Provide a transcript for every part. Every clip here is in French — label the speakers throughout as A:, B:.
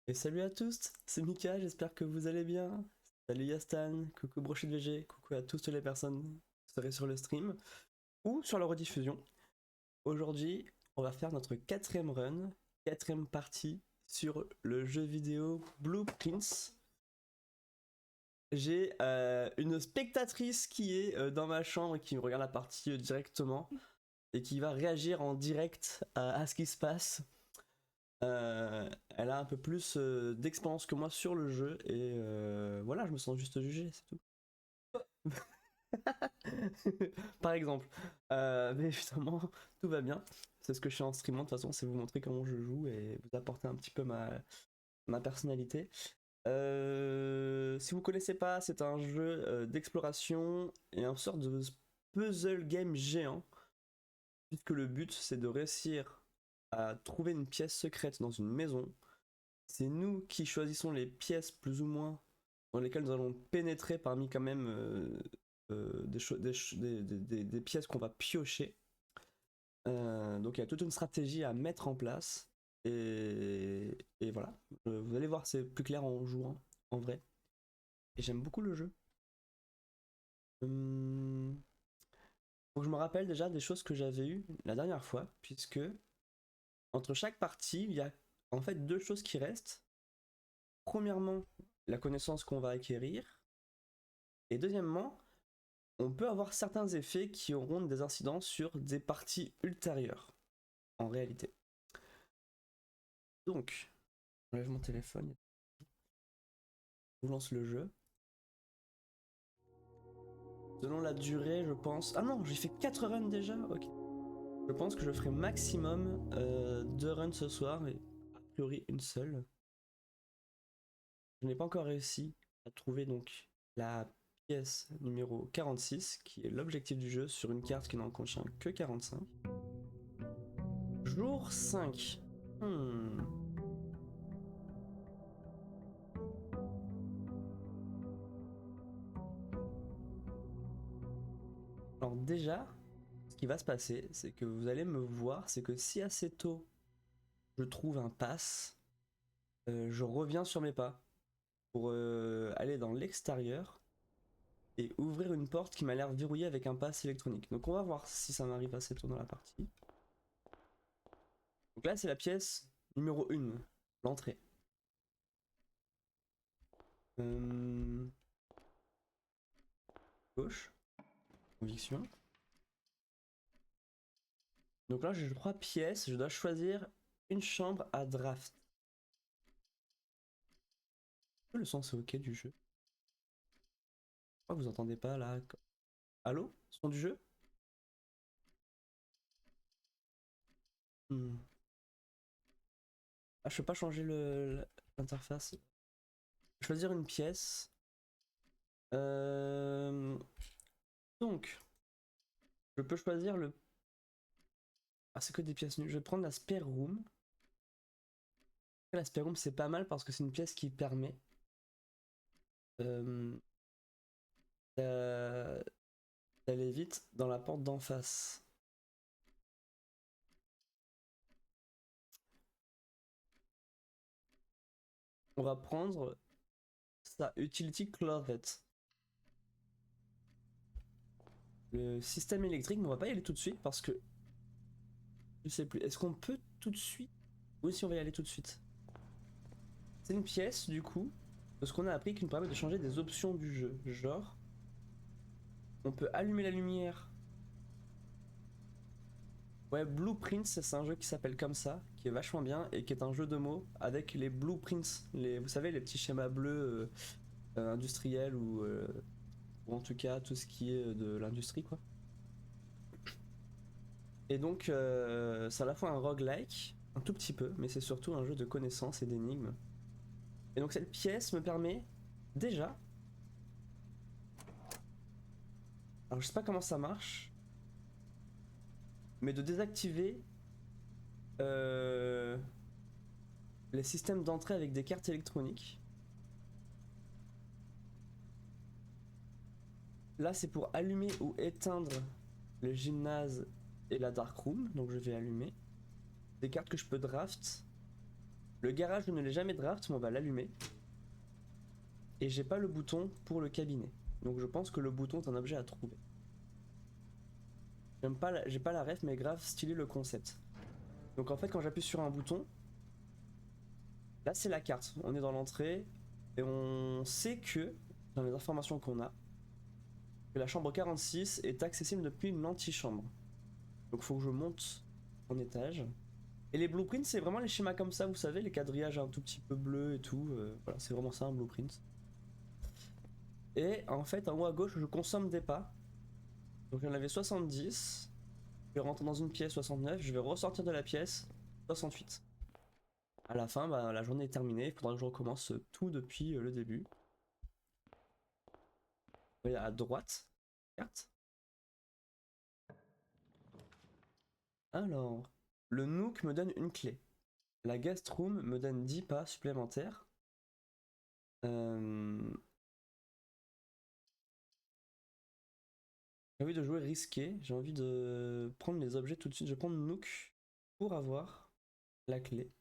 A: Et salut à tous, c'est Mika, j'espère que vous allez bien. Salut Yastan, coucou Brochet de VG, coucou à toutes les personnes qui seraient sur le stream ou sur la rediffusion. Aujourd'hui, on va faire notre quatrième run, quatrième partie sur le jeu vidéo Blueprints. J'ai une spectatrice qui est dans ma chambre et qui me regarde la partie directement et qui va réagir en direct à ce qui se passe. Elle a un peu plus d'expérience que moi sur le jeu et voilà, je me sens juste jugé, c'est tout. Par exemple. Mais évidemment, tout va bien. C'est ce que je fais en streamant, de toute façon, c'est vous montrer comment je joue et vous apporter un petit peu ma personnalité. Si vous connaissez pas, c'est un jeu d'exploration et un sorte de puzzle game géant, puisque le but c'est de réussir à trouver une pièce secrète dans une maison. C'est nous qui choisissons les pièces plus ou moins dans lesquelles nous allons pénétrer parmi quand même des pièces qu'on va piocher. Donc il y a toute une stratégie à mettre en place. Et voilà. Vous allez voir, c'est plus clair en jouant, en vrai. Et j'aime beaucoup le jeu. Faut que je me rappelle déjà des choses que j'avais eues la dernière fois, puisque entre chaque partie, il y a en fait deux choses qui restent. Premièrement, la connaissance qu'on va acquérir. Et deuxièmement, on peut avoir certains effets qui auront des incidences sur des parties ultérieures, en réalité. Donc, j'enlève mon téléphone, je lance le jeu. Selon la durée, je pense... Ah non, j'ai fait 4 runs déjà. Ok. Je pense que je ferai maximum 2 runs ce soir, et a priori une seule. Je n'ai pas encore réussi à trouver donc la pièce numéro 46, qui est l'objectif du jeu, sur une carte qui n'en contient que 45. Jour 5. Alors déjà, ce qui va se passer, c'est que vous allez me voir, c'est que si assez tôt je trouve un pass, je reviens sur mes pas pour aller dans l'extérieur et ouvrir une porte qui m'a l'air verrouillée avec un pass électronique. Donc on va voir si ça m'arrive assez tôt dans la partie. Donc là c'est la pièce numéro 1, l'entrée. Euh... Gauche, conviction. Donc là j'ai 3 pièces, je dois choisir une chambre à draft. Le sens est ok du jeu. Pourquoi vous entendez pas là? Allô? Son du jeu? Ah, je peux pas changer l'interface. Choisir une pièce. Euh, Donc, je peux choisir le... Ah, c'est que des pièces nulles. Je vais prendre la spare room. La spare room, c'est pas mal parce que c'est une pièce qui permet euh, d'aller vite dans la porte d'en face. On va prendre ça, Utility Closet. Le système électrique, mais on va pas y aller tout de suite parce que je sais plus. Est-ce qu'on peut tout de suite? Oui, si on va y aller tout de suite. C'est une pièce, du coup, de ce qu'on a appris qui nous permet de changer des options du jeu. Genre, on peut allumer la lumière. Ouais, Blueprints, c'est un jeu qui s'appelle comme ça, qui est vachement bien et qui est un jeu de mots avec les blueprints, vous savez, les petits schémas bleus industriels ou en tout cas tout ce qui est de l'industrie, quoi. Et donc, c'est à la fois un roguelike, un tout petit peu, mais c'est surtout un jeu de connaissances et d'énigmes. Et donc, cette pièce me permet déjà. Alors, je sais pas comment ça marche, mais de désactiver euh, les systèmes d'entrée avec des cartes électroniques. Là, c'est pour allumer ou éteindre le gymnase et la dark room. Donc, je vais allumer. Des cartes que je peux draft. Le garage, je ne l'ai jamais draft, mais on va l'allumer. Et j'ai pas le bouton pour le cabinet. Donc je pense que le bouton est un objet à trouver. J'ai pas la ref, mais grave stylé le concept. Donc en fait, quand j'appuie sur un bouton, là c'est la carte. On est dans l'entrée et on sait que, dans les informations qu'on a, que la chambre 46 est accessible depuis une antichambre. Donc faut que je monte en étage. Et les blueprints, c'est vraiment les schémas comme ça, vous savez, les quadrillages un tout petit peu bleus et tout. Voilà, c'est vraiment ça un blueprint. Et en fait, en haut à gauche, je consomme des pas. Donc j'en avais 70. Je vais rentrer dans une pièce 69. Je vais ressortir de la pièce 68. À la fin, bah, la journée est terminée. Il faudra que je recommence tout depuis le début. Vous voyez à droite, carte. Alors, le Nook me donne une clé. La guest room me donne 10 pas supplémentaires. J'ai envie de jouer risqué. J'ai envie de prendre les objets tout de suite. Je vais prendre Nook pour avoir la clé.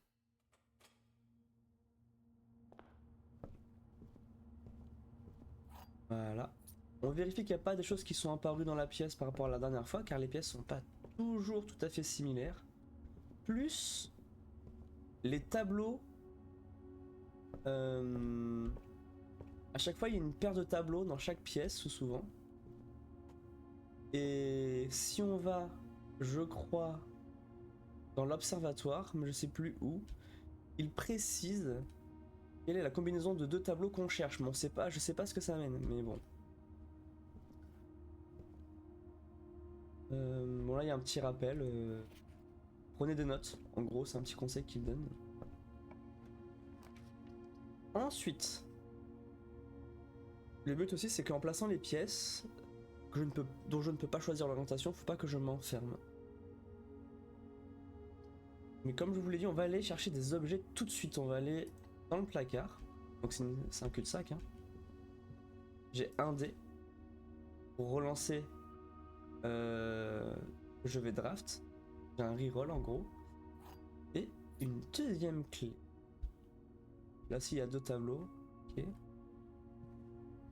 A: Voilà. On vérifie qu'il n'y a pas des choses qui sont apparues dans la pièce par rapport à la dernière fois, car les pièces sont pas toujours tout à fait similaires. Plus les tableaux. À chaque fois, il y a une paire de tableaux dans chaque pièce, ou souvent. Et si on va, je crois, dans l'observatoire, mais je sais plus où, il précise quelle est la combinaison de deux tableaux qu'on cherche. Mais on sait pas, je sais pas ce que ça mène, mais bon. Bon là il y a un petit rappel. Prenez des notes, en gros c'est un petit conseil qu'il donne. Ensuite, le but aussi c'est qu'en plaçant les pièces dont je ne peux pas choisir l'orientation, faut pas que je m'enferme. Mais comme je vous l'ai dit, on va aller chercher des objets tout de suite. On va aller dans le placard. Donc c'est un cul-de-sac. Hein. J'ai un dé pour relancer. Je vais draft. J'ai un reroll en gros. Et une deuxième clé. Là aussi il y a deux tableaux. Ok.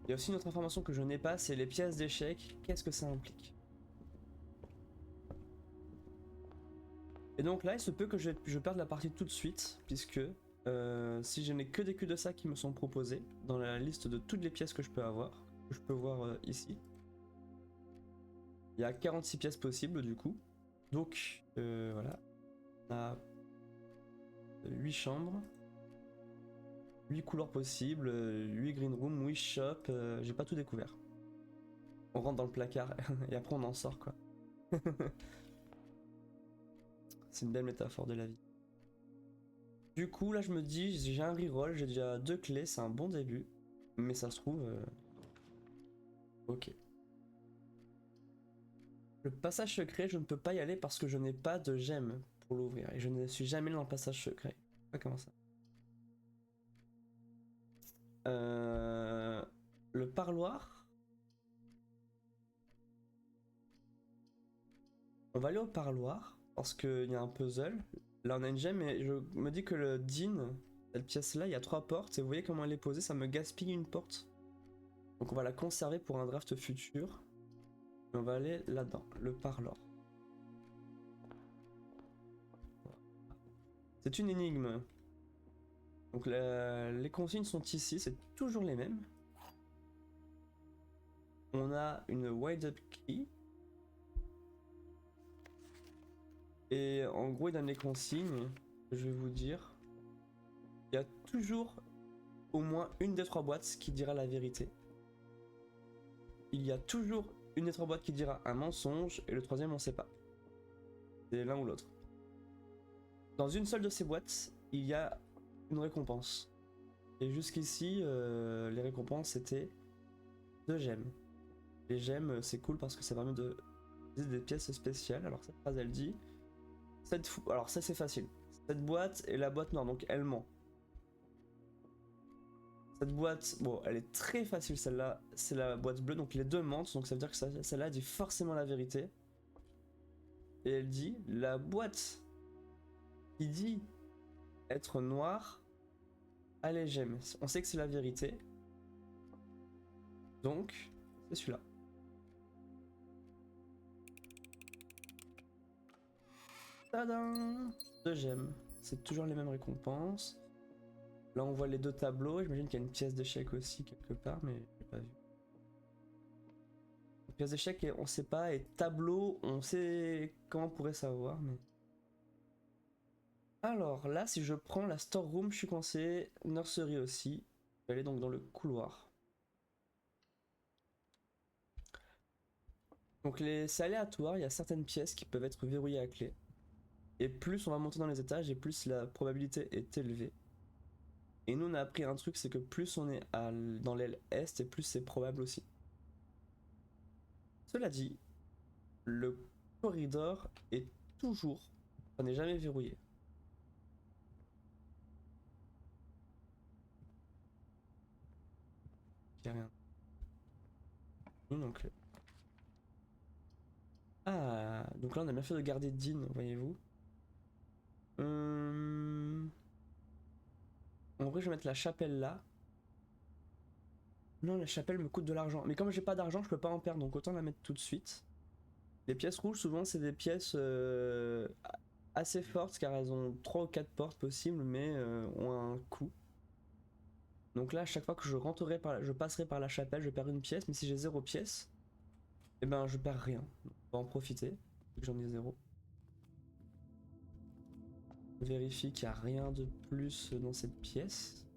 A: Il y a aussi une autre information que je n'ai pas, c'est les pièces d'échecs. Qu'est-ce que ça implique? Et donc là, il se peut que je perde la partie tout de suite, puisque si je n'ai que des cul-de-sac qui me sont proposés dans la liste de toutes les pièces que je peux avoir, que je peux voir ici, il y a 46 pièces possibles du coup. Donc voilà, on a 8 chambres, 8 couleurs possibles, 8 green rooms, 8 shops, j'ai pas tout découvert. On rentre dans le placard et après on en sort quoi. C'est une belle métaphore de la vie. Du coup, là, je me dis, j'ai un reroll, j'ai déjà 2 clés, c'est un bon début. Mais ça se trouve... Ok. Le passage secret, je ne peux pas y aller parce que je n'ai pas de gemme pour l'ouvrir. Et je ne suis jamais dans le passage secret. Je sais pas comment ça. Le parloir. On va aller au parloir parce qu'il y a un puzzle. Là, on a une gemme et je me dis que le Dean, cette pièce-là, il y a 3 portes. Et vous voyez comment elle est posée, ça me gaspille une porte. Donc on va la conserver pour un draft futur. Et on va aller là-dedans, le parloir. C'est une énigme. Donc les consignes sont ici, c'est toujours les mêmes. On a une wide up key. Et en gros, il donne les consignes. Je vais vous dire. Il y a toujours au moins une des 3 boîtes qui dira la vérité. Il y a toujours une des 3 boîtes qui dira un mensonge et le troisième on sait pas. C'est l'un ou l'autre. Dans une seule de ces boîtes, il y a une récompense. Et jusqu'ici, les récompenses c'était 2 gemmes. Les gemmes, c'est cool parce que ça permet de des pièces spéciales. Alors cette phrase elle dit alors ça c'est facile. Cette boîte est la boîte noire, donc elle ment. Cette boîte, bon, elle est très facile celle-là, c'est la boîte bleue, donc les deux mentent, donc ça veut dire que celle-là dit forcément la vérité. Et elle dit, la boîte qui dit être noir à les gemmes. On sait que c'est la vérité. Donc, c'est celui-là. Tadam! 2 gemmes. C'est toujours les mêmes récompenses. Là, on voit les 2 tableaux. J'imagine qu'il y a une pièce d'échec aussi quelque part, mais j'ai pas vu. Pièce d'échec, on sait pas. Et tableau, on sait comment on pourrait savoir, mais... Alors là, si je prends la storeroom, je suis coincé. Nursery aussi. Je vais aller donc dans le couloir. Donc c'est aléatoire, il y a certaines pièces qui peuvent être verrouillées à clé. Et plus on va monter dans les étages, et plus la probabilité est élevée. Et nous on a appris un truc, c'est que plus on est dans l'aile est, et plus c'est probable aussi. Cela dit, le corridor est toujours, ça n'est jamais verrouillé. Il n'y a rien. Donc... Ah, donc là on a bien fait de garder Dean, voyez-vous. En vrai je vais mettre la chapelle là. Non, la chapelle me coûte de l'argent. Mais comme j'ai pas d'argent, je peux pas en perdre, donc autant la mettre tout de suite. Les pièces rouges, souvent, c'est des pièces assez fortes, car elles ont 3 ou 4 portes possibles, mais ont un coût. Donc là, à chaque fois que je passerai par la chapelle, je perds une pièce, mais si j'ai 0 pièce, eh ben je perds rien. Donc, on va en profiter, j'en ai 0. Je vérifie qu'il n'y a rien de plus dans cette pièce.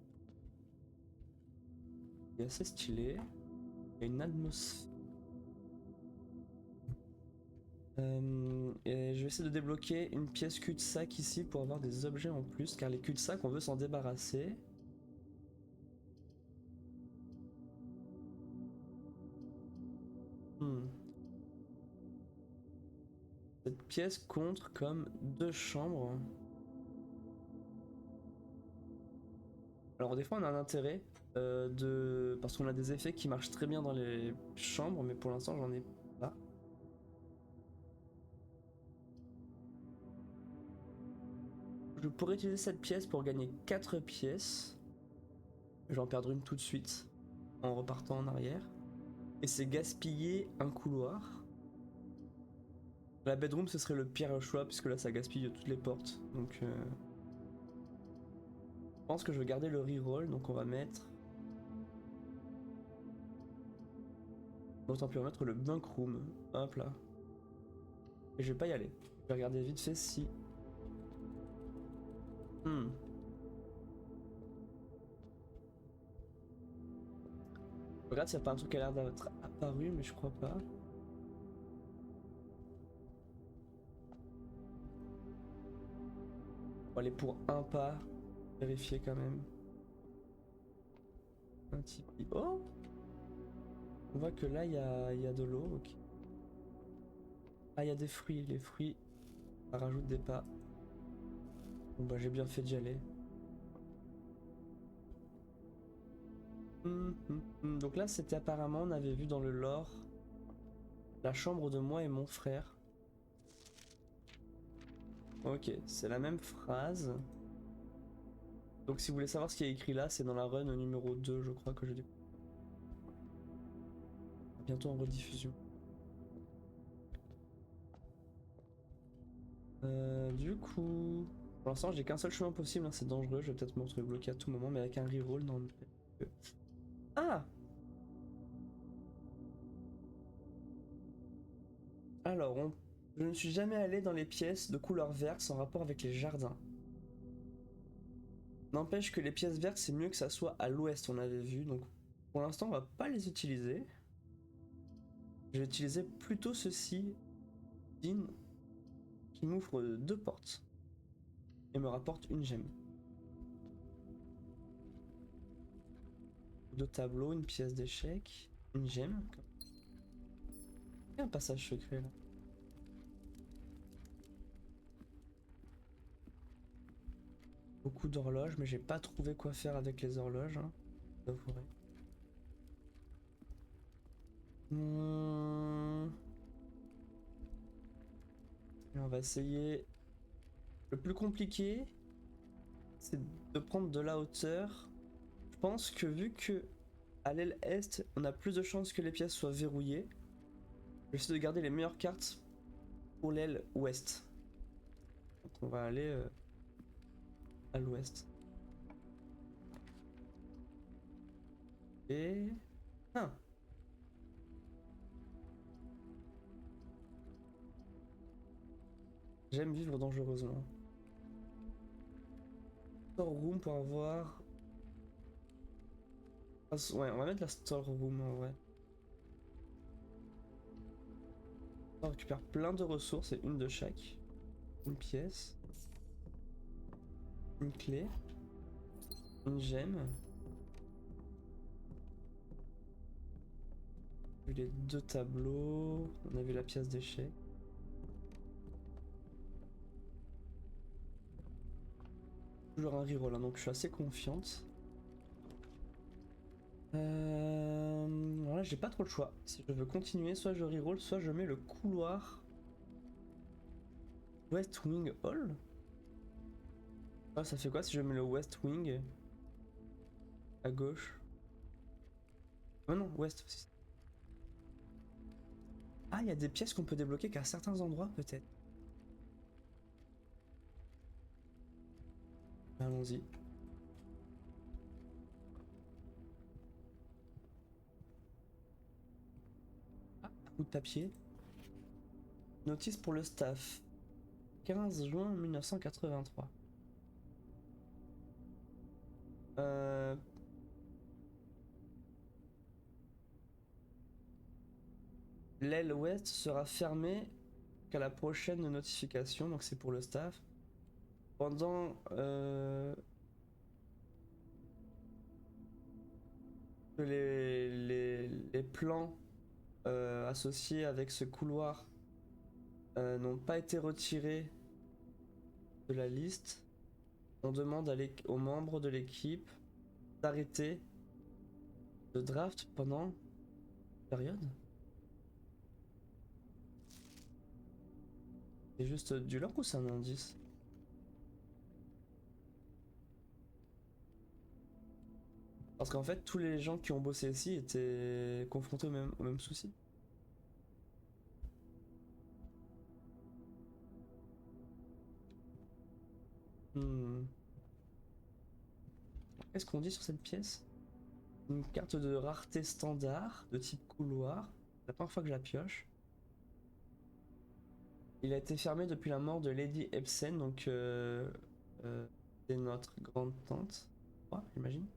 A: C'est assez stylé. Il y a une atmosphère. Et je vais essayer de débloquer une pièce cul-de-sac ici pour avoir des objets en plus, car les cul-de-sac, on veut s'en débarrasser. Cette pièce compte comme 2 chambres. Alors des fois on a un intérêt parce qu'on a des effets qui marchent très bien dans les chambres, mais pour l'instant j'en ai pas. Je pourrais utiliser cette pièce pour gagner 4 pièces. Je vais en perdre une tout de suite en repartant en arrière. Et c'est gaspiller un couloir. La bedroom ce serait le pire choix puisque là ça gaspille toutes les portes. Donc je pense que je vais garder le reroll, donc on va mettre... Autant pu remettre le bunk room. Hop là. Et je vais pas y aller. Je vais regarder vite fait si... Je regarde s'il n'y a pas un truc qui a l'air d'être apparu, mais je crois pas. On va aller pour un pas. Vérifier quand même. Un petit... Oh! On voit que là, il y a de l'eau. Ok. Ah, il y a des fruits. Les fruits, ça rajoute des pas. Bon bah j'ai bien fait d'y aller. Donc là, c'était apparemment, on avait vu dans le lore, la chambre de moi et mon frère. Ok, c'est la même phrase. Donc si vous voulez savoir ce qui est écrit là, c'est dans la run numéro 2, je crois que je dis. Bientôt en rediffusion. Du coup... Pour l'instant, j'ai qu'un seul chemin possible, hein, c'est dangereux, je vais peut-être me retrouver bloqué à tout moment, mais avec un reroll, non. Ah! Alors, je ne suis jamais allé dans les pièces de couleur verte sans rapport avec les jardins. N'empêche que les pièces vertes, c'est mieux que ça soit à l'ouest, on avait vu, donc pour l'instant, on va pas les utiliser. Je vais utiliser plutôt ceci, Dean, qui m'ouvre 2 portes et me rapporte une gemme. 2 tableaux, une pièce d'échec, une gemme. Il y a un passage secret là. Beaucoup d'horloges, mais j'ai pas trouvé quoi faire avec les horloges, hein, j'avouerai. Et on va essayer le plus compliqué. c'est de prendre de la hauteur. Je pense que vu que à l'aile est, on a plus de chances que les pièces soient verrouillées, j'essaie de garder les meilleures cartes pour l'aile ouest. Donc on va aller à l'ouest. Et... Ah. J'aime vivre dangereusement. Storeroom pour avoir... Ah, ouais, on va mettre la storeroom en vrai. On récupère plein de ressources et une de chaque. Une pièce. Une clé. Une gemme. On a vu les 2 tableaux. On a vu la pièce d'échec. Toujours un reroll, hein, donc je suis assez confiante. Voilà, j'ai pas trop le choix. Si je veux continuer, soit je reroll, soit je mets le couloir West Wing Hall. Ah, ça fait quoi si je mets le West Wing à gauche? Oh non, West aussi. Ah, il y a des pièces qu'on peut débloquer qu'à certains endroits peut-être. Allons-y. Ah, un bout de papier. Notice pour le staff. 15 juin 1983. Euh... L'aile ouest sera fermée qu'à la prochaine notification, donc c'est pour le staff. Pendant que les plans associés avec ce couloir n'ont pas été retirés de la liste, on demande aux membres de l'équipe d'arrêter le draft pendant une période. C'est juste du lore ou c'est un indice? Parce qu'en fait, tous les gens qui ont bossé ici étaient confrontés au même souci. Hmm. Qu'est-ce qu'on dit sur cette pièce? Une carte de rareté standard, de type couloir. C'est la première fois que je la pioche. Il a été fermé depuis la mort de Lady Epsen, donc c'est notre grande tante, j'imagine.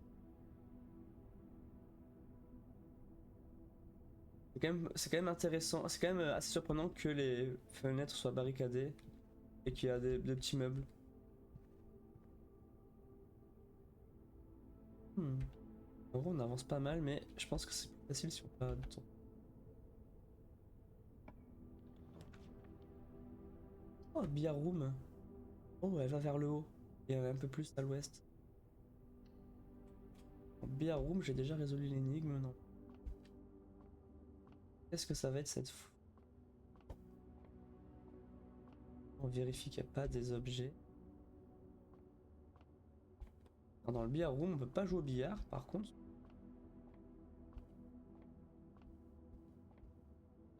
A: C'est quand même intéressant, c'est quand même assez surprenant que les fenêtres soient barricadées et qu'il y a des petits meubles. En gros, on avance pas mal, mais je pense que c'est plus facile si on perd du temps. Oh, Beer Room. Oh, elle va vers le haut et un peu plus à l'ouest. En Beer Room, j'ai déjà résolu l'énigme, non? Qu'est-ce que ça va être cette fois? On vérifie qu'il n'y a pas des objets. Dans le billard room, on peut pas jouer au billard, par contre.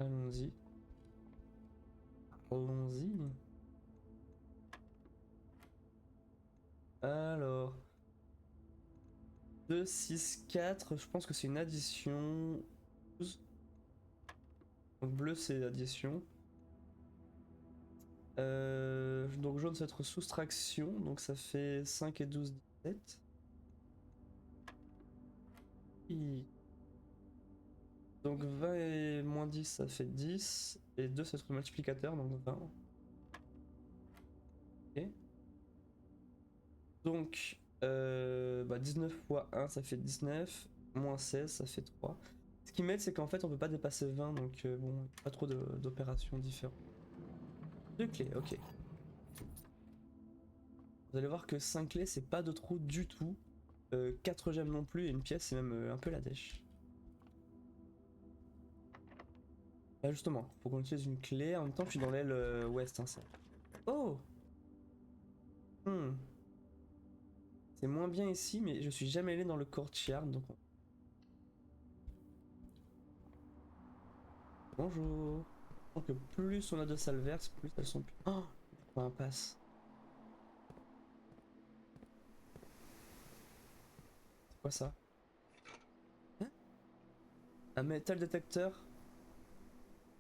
A: Allons-y. Allons-y. Alors. 2, 6, 4. Je pense que c'est une addition. 12. Donc bleu, c'est addition. Donc jaune, ça va être soustraction. Donc ça fait 5 et 12, 17. Donc 20 et moins 10, ça fait 10. Et 2, ça va être le multiplicateur, donc 20. Ok. Donc 19 fois 1, ça fait 19. Moins 16, ça fait 3. Ce qui m'aide, c'est qu'en fait, on peut pas dépasser 20, donc bon, pas trop d'opérations différentes. 2 clés, ok. Vous allez voir que 5 clés, c'est pas de trou du tout. 4 gemmes non plus, et une pièce, c'est même un peu la dèche. Bah justement, faut qu'on utilise une clé. En même temps, je suis dans l'aile ouest, hein, ça. Oh! C'est moins bien ici, mais je suis jamais allé dans le courtyard, donc... Bonjour. Donc plus on a de salles vertes, plus elles sont... Oh, un passe. C'est quoi ça? Hein? Un métal détecteur.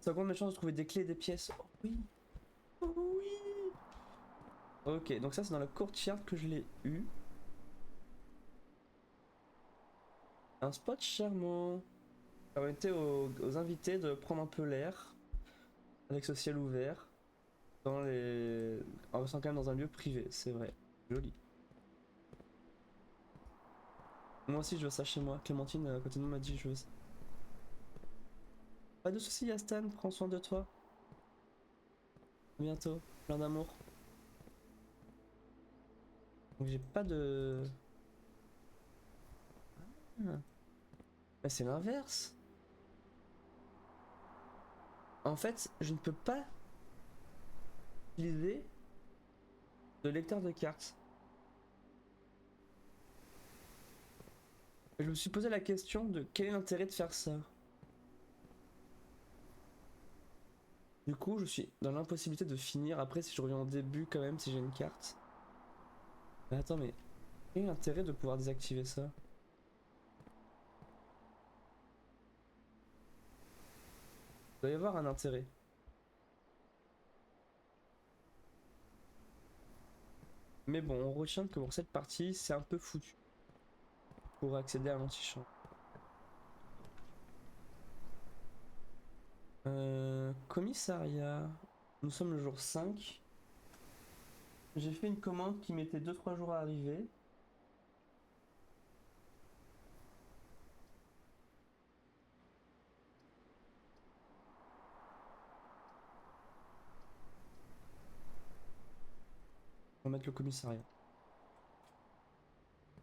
A: Ça augmente mes chances de trouver des clés et des pièces. Oh oui. Oh oui. Ok, donc ça c'est dans la courtyard que je l'ai eu. Un spot charmant. Ça permettait aux invités de prendre un peu l'air avec ce ciel ouvert dans les... en restant quand même dans un lieu privé, c'est vrai. Joli. Moi aussi je veux ça chez moi. Clémentine à côté de nous m'a dit je veux ça. Pas de soucis Astan, prends soin de toi. À bientôt, plein d'amour. Donc j'ai pas de... Ah. Mais c'est l'inverse. En fait, je ne peux pas utiliser de lecteur de cartes. Je me suis posé la question de quel est l'intérêt de faire ça. Du coup, je suis dans l'impossibilité de finir. Après, si je reviens au début quand même, si j'ai une carte. Mais attends, mais quel est l'intérêt de pouvoir désactiver ça? Il doit y avoir un intérêt. Mais bon, on retient que pour cette partie, c'est un peu foutu pour accéder à l'antichambre. Commissariat. Nous sommes le jour 5. J'ai fait une commande qui mettait 2-3 jours à arriver. On va mettre le commissariat.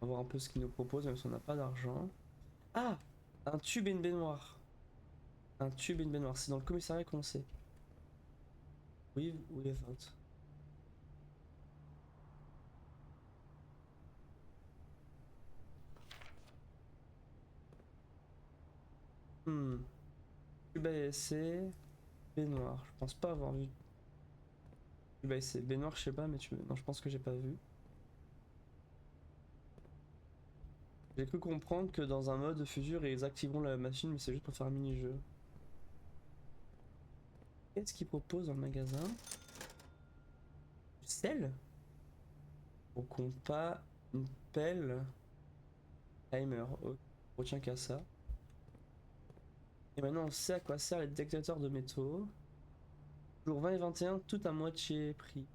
A: On va voir un peu ce qu'il nous propose, même si on n'a pas d'argent. Ah! Un tube et une baignoire. Un tube et une baignoire. C'est dans le commissariat qu'on sait. Oui, oui, vente. Tube à essai. Baignoire. Je pense pas avoir vu. Tube à essai. Baignoire, je sais pas, mais non, je pense que j'ai pas vu. J'ai cru comprendre que dans un mode futur, ils activeront la machine, mais c'est juste pour faire un mini-jeu. Qu'est-ce qu'ils proposent dans le magasin? Du sel? Au compas, une pelle, timer. Ok, on retient qu'à ça. Et maintenant on sait à quoi servent les détecteurs de métaux. Jour 20 et 21, tout à moitié prix.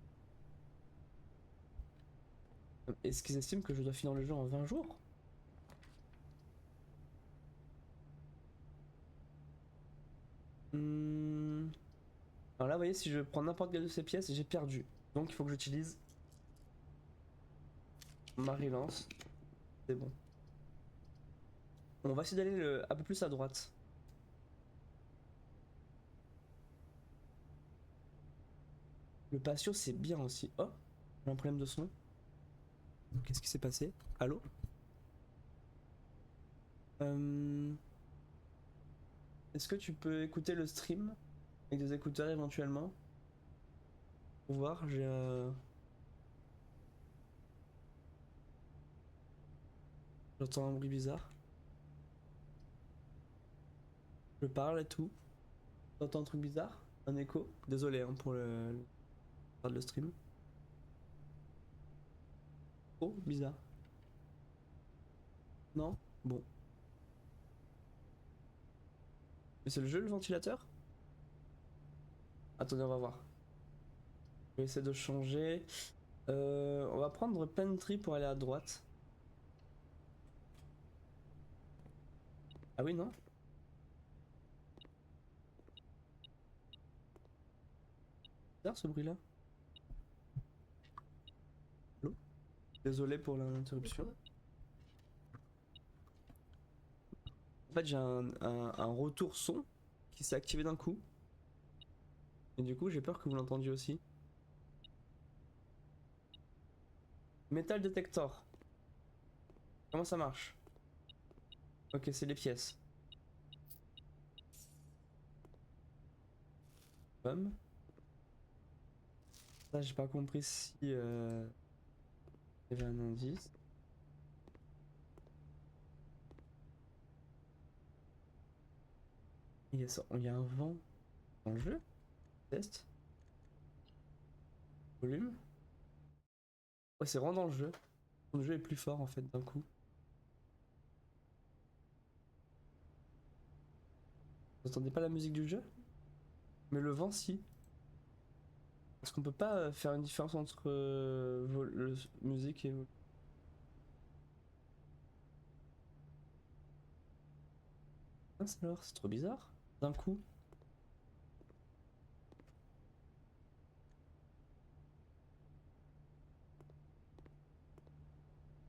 A: Est-ce qu'ils estiment que je dois finir le jeu en 20 jours? Alors là, vous voyez, si je prends n'importe quelle de ces pièces, j'ai perdu. Donc il faut que j'utilise ma relance. C'est bon. On va essayer d'aller un peu plus à droite. Le patio, c'est bien aussi. Oh, j'ai un problème de son. Qu'est-ce qui s'est passé? Allô? Est-ce que tu peux écouter le stream avec des écouteurs éventuellement? Pour voir, j'entends un bruit bizarre. Je parle et tout. T'entends un truc bizarre? Un écho? Désolé hein, pour le stream. Oh, bizarre. Non? Bon. Mais c'est le jeu le ventilateur? Attendez, on va voir. Je vais essayer de changer. On va prendre Pantry pour aller à droite. Ah oui, non? Bizarre ce bruit-là. Allô? Désolé pour l'interruption. En fait, j'ai un retour son qui s'est activé d'un coup. Et du coup, j'ai peur que vous l'entendiez aussi. Metal Detector. Comment ça marche? Ok, c'est les pièces. Pomme. Ça, j'ai pas compris si il y avait un indice. Il y a un vent dans le jeu? Test? Volume? Ouais, c'est vraiment dans le jeu. Le jeu est plus fort en fait d'un coup. Vous entendez pas la musique du jeu? Mais le vent, si. Est-ce qu'on peut pas faire une différence entre musique et volume? Ah, alors, c'est trop bizarre. D'un coup.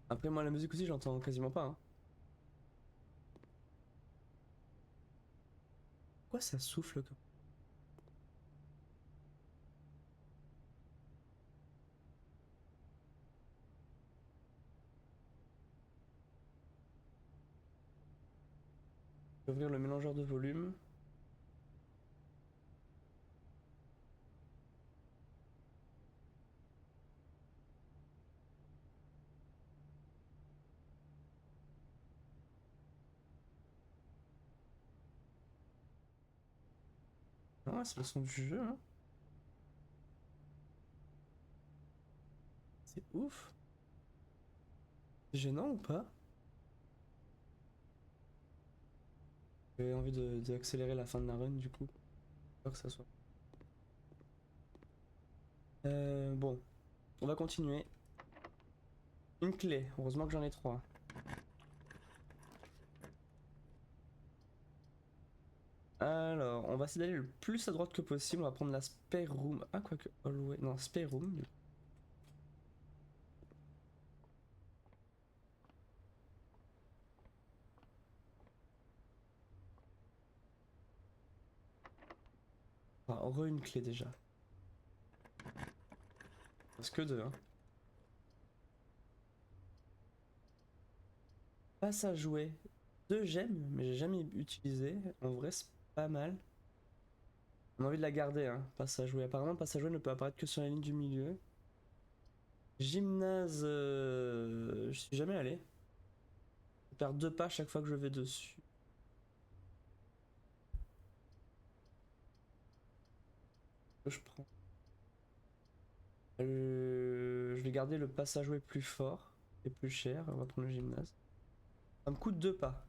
A: Après, moi, la musique aussi, j'entends quasiment pas. Hein. Pourquoi ça souffle comme... Je vais ouvrir le mélangeur de volume. Ah, c'est le son du jeu, hein. C'est ouf. C'est gênant ou pas? J'ai envie d'accélérer la fin de la run, du coup. Pas que ça soit. Bon, on va continuer. Une clé, heureusement que j'en ai trois. Alors, on va essayer d'aller le plus à droite que possible. On va prendre la spare room. Ah, quoique, always. Non, spare room. Ah, une clé déjà. Parce que deux, hein. Passe à jouer. Deux gemmes, mais j'ai jamais utilisé. En vrai, c'est pas mal. On a envie de la garder, hein. Passe à jouer. Apparemment, passe à jouer ne peut apparaître que sur la ligne du milieu. Gymnase, je suis jamais allé. Je perds deux pas chaque fois que je vais dessus. Je prends. Je vais garder le passe à jouer plus fort et plus cher. On va prendre le gymnase. Ça me coûte deux pas.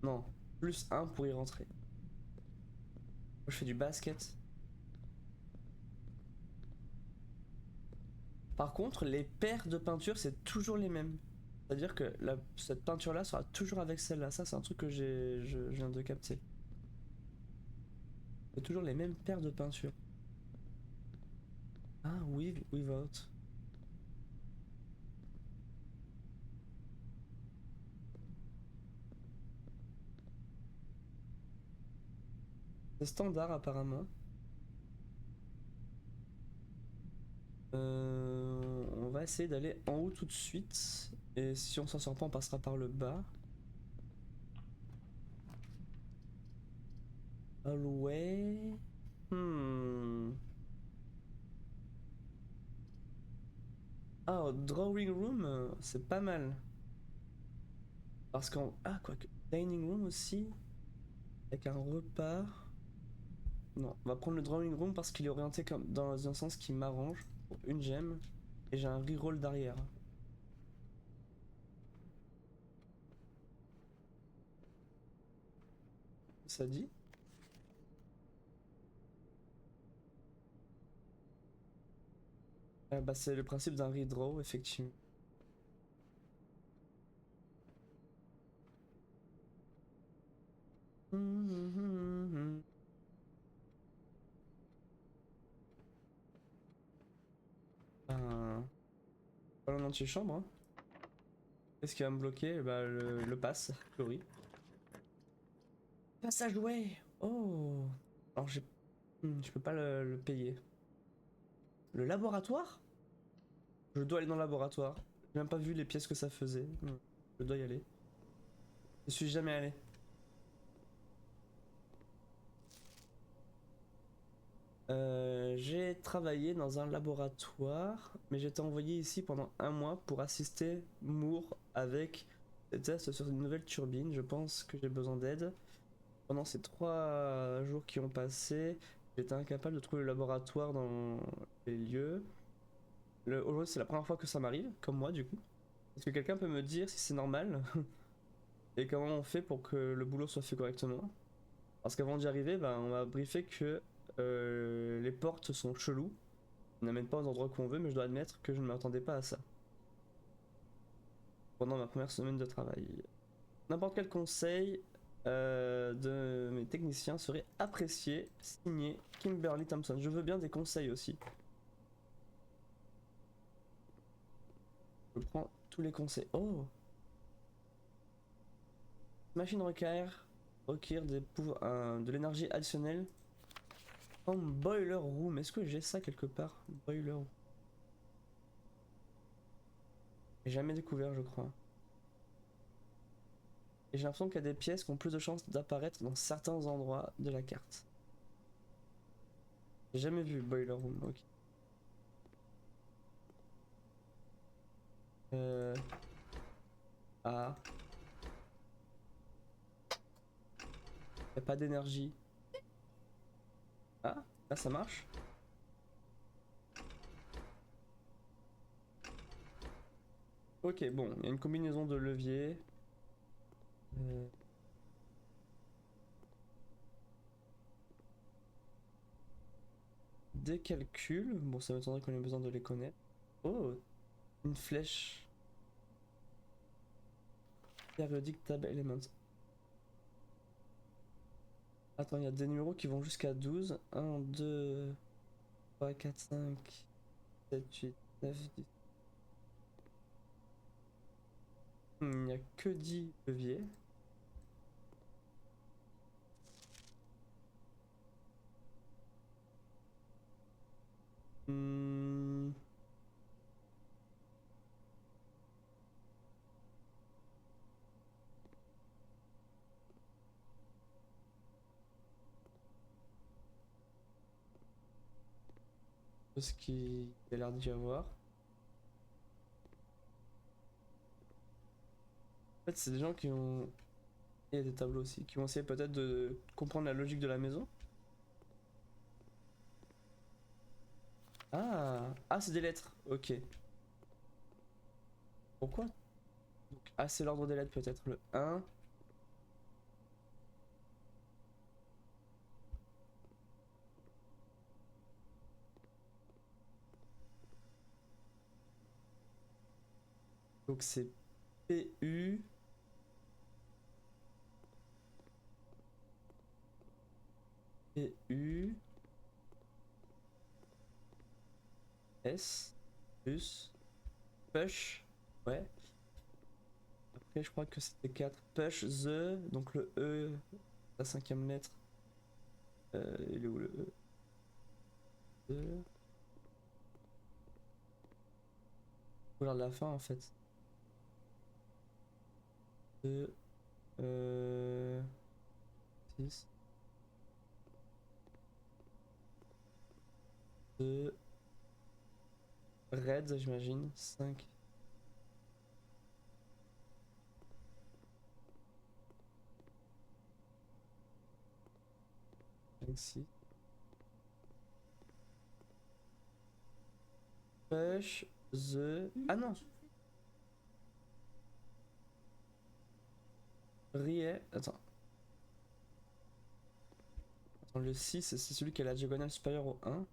A: Non, plus un pour y rentrer. Moi, je fais du basket. Par contre, les paires de peintures, c'est toujours les mêmes. C'est-à-dire que cette peinture-là sera toujours avec celle-là. Ça, c'est un truc que je viens de capter. C'est toujours les mêmes paires de peintures. Ah, with, without. C'est standard apparemment. On va essayer d'aller en haut tout de suite. Et si on s'en sort pas, on passera par le bas. Hallway. Hmm. Ah, drawing room, c'est pas mal. Parce qu'en... Ah, quoique. Dining room aussi. Avec un repas. Non, on va prendre le drawing room parce qu'il est orienté comme dans un sens qui m'arrange. Pour une gemme. Et j'ai un reroll derrière. Ça dit? Bah, c'est le principe d'un redraw, effectivement. Un... Pas l'antichambre, hein. Qu'est-ce qui va me bloquer? Bah, le pass, Chloé. Passe à jouer! Oh! Alors, je peux pas le payer. Le laboratoire? Je dois aller dans le laboratoire. J'ai même pas vu les pièces que ça faisait. Je dois y aller. Je suis jamais allé. J'ai travaillé dans un laboratoire, mais j'ai été envoyé ici pendant un mois pour assister Moore avec des tests sur une nouvelle turbine. Je pense que j'ai besoin d'aide. Pendant ces 3 jours qui ont passé, j'étais incapable de trouver le laboratoire dans les lieux. Aujourd'hui, c'est la première fois que ça m'arrive, comme moi du coup. Est-ce que quelqu'un peut me dire si c'est normal et comment on fait pour que le boulot soit fait correctement? Parce qu'avant d'y arriver, ben, on m'a briefé que les portes sont cheloues, n'amènent pas aux endroits qu'on veut, mais je dois admettre que je ne m'attendais pas à ça pendant ma première semaine de travail. N'importe quel conseil de mes techniciens serait apprécié. Signé Kimberly Thompson. Je veux bien des conseils aussi. Je prends tous les conseils. Oh! Machine requiert de l'énergie additionnelle en boiler room. Est-ce que j'ai ça quelque part? Boiler room. J'ai jamais découvert, je crois. Et j'ai l'impression qu'il y a des pièces qui ont plus de chances d'apparaître dans certains endroits de la carte. J'ai jamais vu boiler room. Ok. Ah. Y a pas d'énergie. Ah, là ça marche. Ok, bon, il y a une combinaison de leviers. Euh, Des calculs. Bon, ça m'étonnerait qu'on ait besoin de les connaître. Oh, une flèche. Periodic Table Elements. Attends, il y a des numéros qui vont jusqu'à 12. 1, 2, 3, 4, 5, 7, 8, 9, 10. Il n'y a que 10 leviers. Hmm. Ce qui a l'air d'y avoir. En fait, c'est des gens qui ont. Il y a des tableaux aussi, qui vont essayer peut-être de comprendre la logique de la maison. Ah, ah c'est des lettres, ok. Pourquoi? Donc, ah, c'est l'ordre des lettres peut-être. Le 1. Donc c'est P-U. P-U. S. Plus. Push. Ouais. Après, je crois que c'était 4. Push the. Donc le E, la cinquième lettre. Il est où le E? The. Regarde la fin en fait. De. 6. De. Red, j'imagine. 5. 5, 6. Push the. Ah non! Riet. Attends. Attends, le 6, c'est celui qui a la diagonale supérieure au 1.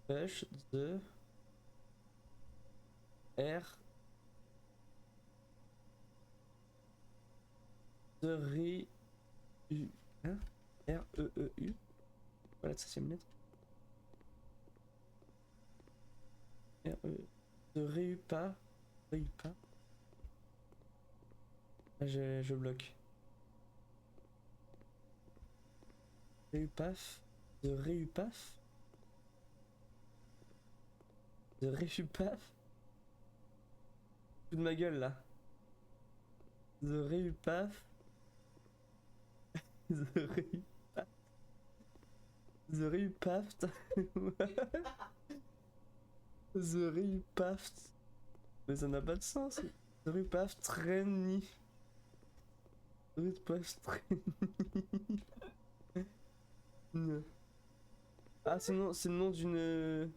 A: Push the. R. The Ri. U. Hein? R-E-E-U. Voilà la 7ème lettre. R-E. De Réupa. Réupa. Ah, je bloque. Réupaf. The Réupaf. The Réupaf. Tout de ma gueule là. The Réupaf. The Réupaf. The Réupaf. The Réupaf. Mais ça n'a pas de sens. The Réupaf Trenny. The Réupaf Trenny. Ah, c'est le nom d'une.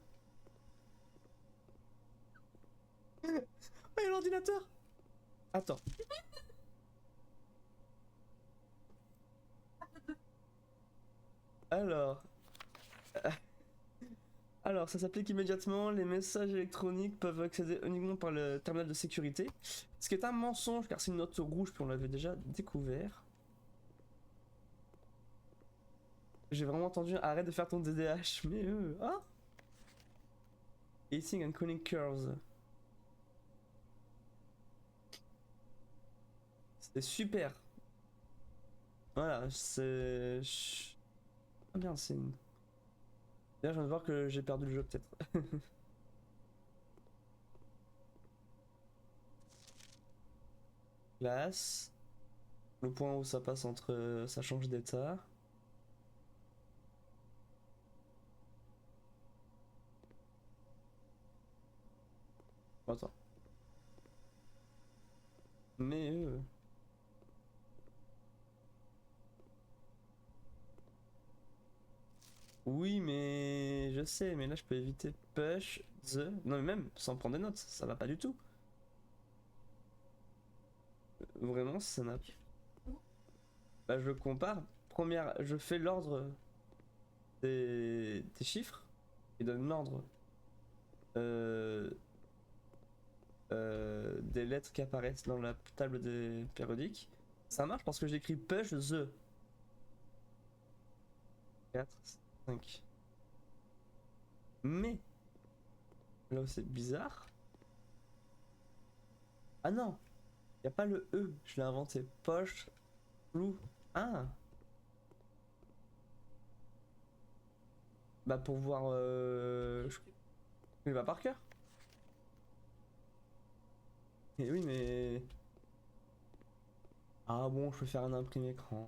A: Oh, il y a l'ordinateur! Attends. Alors. Alors, ça s'applique immédiatement. Les messages électroniques peuvent accéder uniquement par le terminal de sécurité. Ce qui est un mensonge car c'est une note rouge, puis on l'avait déjà découvert. J'ai vraiment entendu arrête de faire ton DDH, mais ah! Eating and calling curves. C'est super. Voilà, c'est. Ah bien, c'est une. D'ailleurs, je viens de voir que j'ai perdu le jeu peut-être. Classe. Le point où ça passe entre. Ça change d'état. Attends. Mais oui, mais je sais, mais là je peux éviter push the. Non, mais même sans prendre des notes, ça va pas du tout. Vraiment, ça n'a. Bah, je compare. Première, je fais l'ordre des chiffres et donne l'ordre euh, des lettres qui apparaissent dans la table des périodiques. Ça marche parce que j'écris push the. 4, 5. Mais, là où c'est bizarre. Ah non, y a pas le E, je l'ai inventé. Poche, flou. Ah, bah pour voir. Je connais pas par cœur. Et oui, mais. Ah bon, je peux faire un imprimé écran.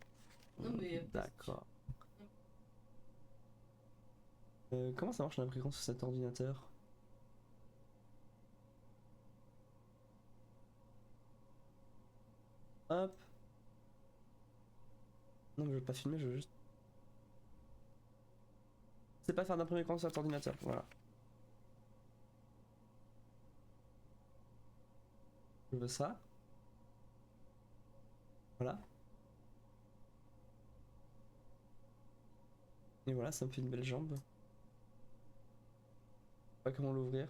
B: Non, mais.
A: D'accord. Comment ça marche un imprimé écran sur cet ordinateur? Hop. Non, mais je veux pas filmer, je veux juste. C'est pas faire d'imprimé écran sur cet ordinateur, voilà. Je veux ça. Voilà. Et voilà, ça me fait une belle jambe. Je sais pas comment l'ouvrir.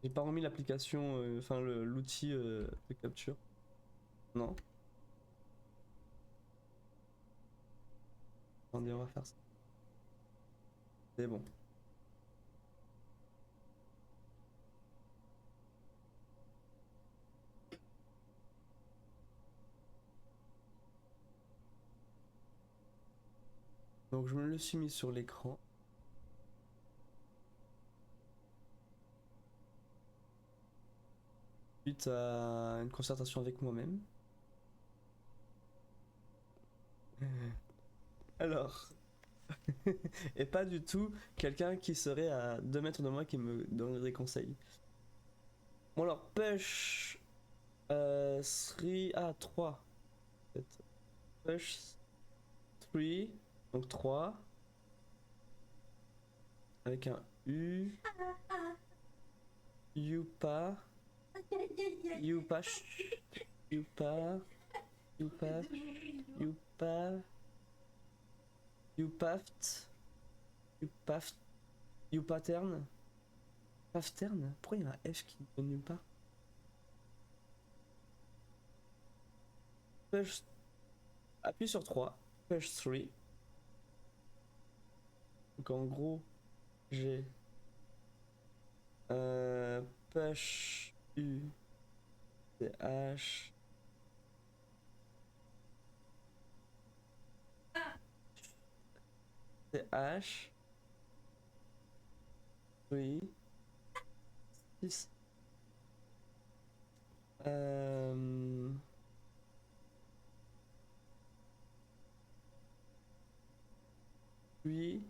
A: J'ai pas remis l'application, enfin l'outil de capture. Non. Attendez, on va faire ça. C'est bon. Donc je me le suis mis sur l'écran. Suite à une concertation avec moi-même. Alors, et pas du tout quelqu'un qui serait à 2 mètres de moi qui me donnerait des conseils. Bon alors, push 3, ah 3. En fait. Push 3, donc 3, avec un U, Youpa, Youpa, Youpa, Youpa, Youpa, Youpaft, Youpaft, Youpatern, Paftern. Pourquoi il y a un F qui ne donne nulle part? Push, appuie sur 3, push 3. Donc en gros, j'ai push U, C H, CH. Oui. 6. Puis.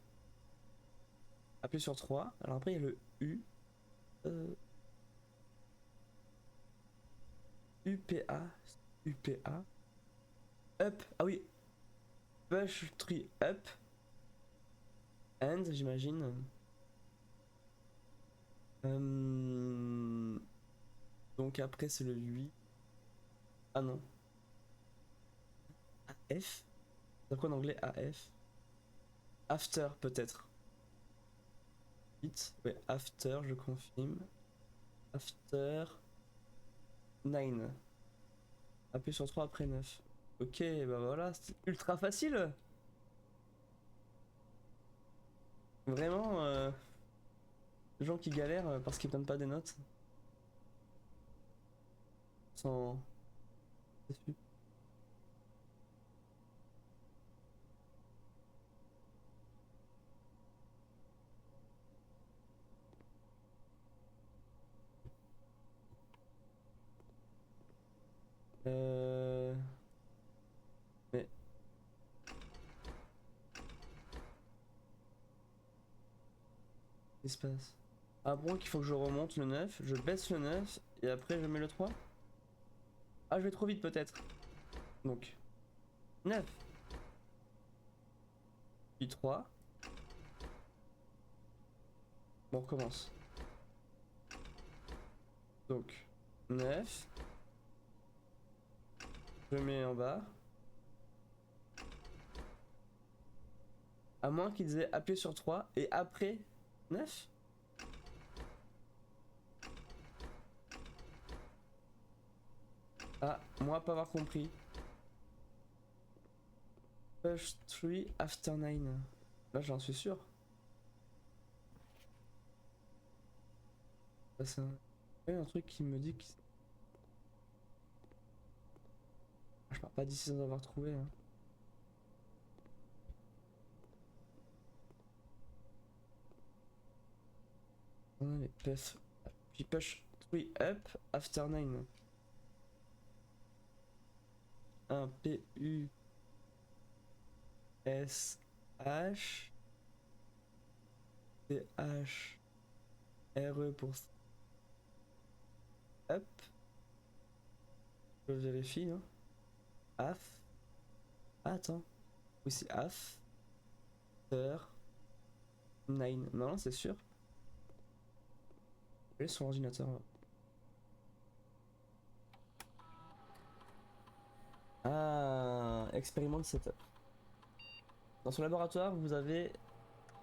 A: Appuyer sur 3. Alors après, il y a le U. UPA. UPA. Up. Ah oui. Push 3 up. And, j'imagine. Donc après, c'est le 8. Ah non. AF. C'est quoi en anglais AF? After, peut-être. 8. Ouais, after, je confirme. After. 9. Appuyer sur 3 après 9. Ok, bah voilà, c'est ultra facile. Vraiment, les gens qui galèrent parce qu'ils prennent pas des notes. Sans. Déçus. Euh... Mais. Qu'est-ce qui se passe? Ah bon, qu'il faut que je remonte le 9, je baisse le 9 et après je mets le 3. Ah, je vais trop vite peut-être. Donc, 9, puis 3. Bon, on recommence. Donc, 9, je mets en bas. À moins qu'ils aient appuyé sur 3 et après 9. Ah, moi pas avoir compris. Push 3 after 9. Là, j'en suis sûr. Là, c'est un truc qui me dit que. Ah, je pars pas d'ici sans avoir trouvé. Hein. Non, mais push. Puis push 3 up after 9. 1 P-U-S-H. C-H-R-E pour up. Je vérifie. Hein. Af. Ah, attends. Oui, c'est after 9. Non, c'est sûr. Je vais sur l'ordinateur. Ah, expérimente setup. Dans son laboratoire, vous avez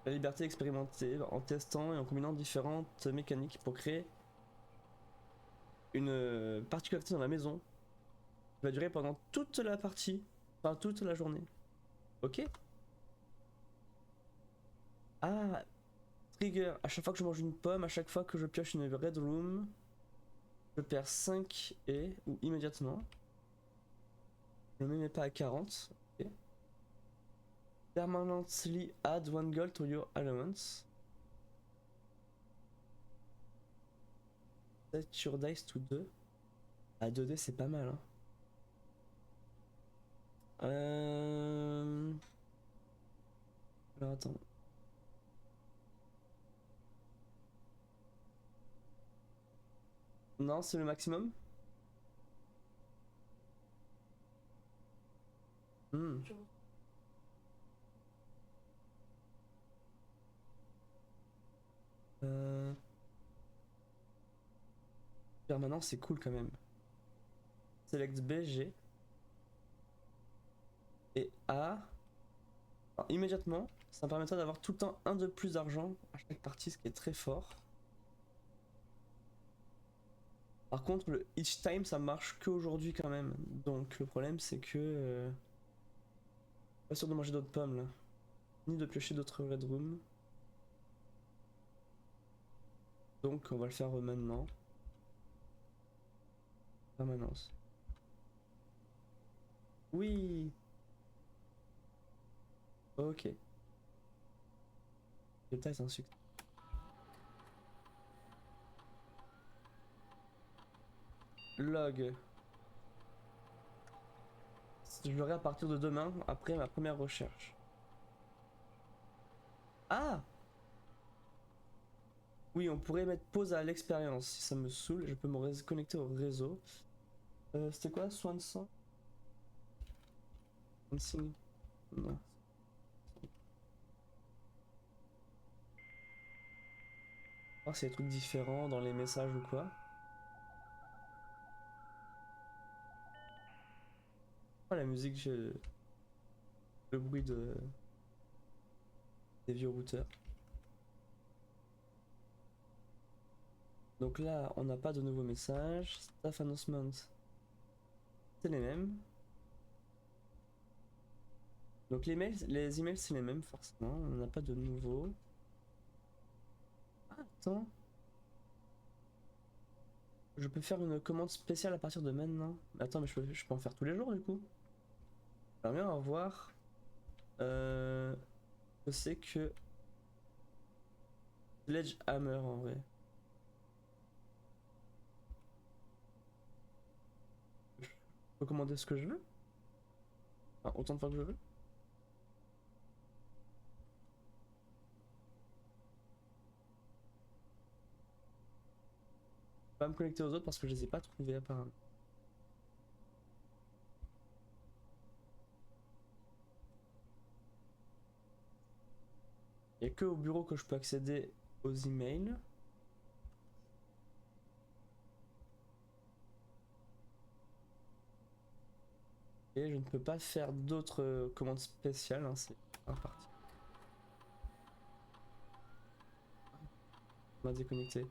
A: la liberté d'expérimenter en testant et en combinant différentes mécaniques pour créer une particularité dans la maison qui va durer pendant toute la partie, enfin toute la journée. Ok? Ah, trigger. À chaque fois que je mange une pomme, à chaque fois que je pioche une red room, je perds 5 et ou immédiatement. Je ne me mets pas à 40. Ok. Permanently add 1 gold to your allowance. Set your dice to 2. À 2D, c'est pas mal. Hein. Alors attends. Non, c'est le maximum. Hmm. Euh... Permanent, c'est cool quand même. Select B, G. Et A. Alors, immédiatement, ça me permettra d'avoir tout le temps un de plus d'argent à chaque partie, ce qui est très fort. Par contre, le each time, ça marche qu'aujourd'hui quand même. Donc le problème, c'est que... Pas sûr de manger d'autres pommes là. Ni de piocher d'autres red room. Donc on va le faire maintenant. Permanence. Oui. Ok. résultat est un succès. Log. Je l'aurai à partir de demain, après ma première recherche. Ah! Oui, on pourrait mettre pause à l'expérience. Si ça me saoule, je peux me connecter au réseau. C'était quoi? Swanson? Swansing? Non. Voir s'il y a des trucs différents dans les messages ou quoi. Oh, la musique, le bruit des vieux routeurs. Donc là, on n'a pas de nouveaux messages. Staff announcement, c'est les mêmes. Donc les emails c'est les mêmes forcément. On n'a pas de nouveaux. Ah, attends. Je peux faire une commande spéciale à partir de maintenant. Mais attends, mais je peux en faire tous les jours du coup. J'aimerais bien voir. Je sais que Sledgehammer en vrai. Je peux commander ce que je veux. Enfin, autant de fois que je veux. Je vais pas me connecter aux autres parce que je les ai pas trouvés apparemment. Il n'y a que au bureau que je peux accéder aux emails. Et je ne peux pas faire d'autres commandes spéciales, hein, c'est imparti. On m'a déconnecté.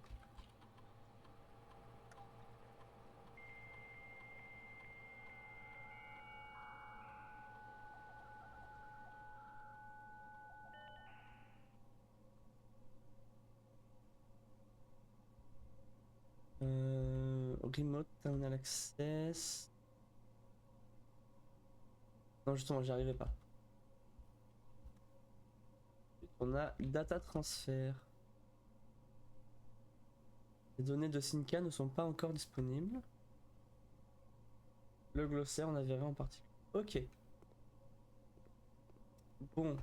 A: Remote Terminal Access. Non, justement, j'y arrivais pas. On a Data Transfer. Les données de Synca ne sont pas encore disponibles. Le glossaire, on avait rien en particulier. Ok. Bon.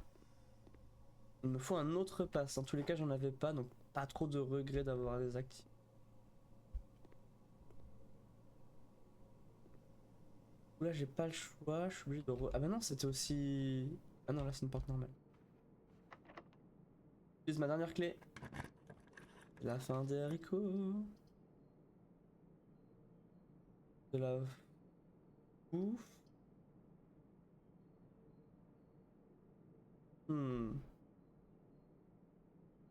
A: Il me faut un autre pass. En tous les cas, j'en avais pas, donc pas trop de regrets d'avoir les actifs. Là, j'ai pas le choix. Je suis obligé de. Ah, bah non, c'était aussi. Ah non, là, c'est une porte normale. J'utilise ma dernière clé. La fin des haricots. De la bouffe. Hmm.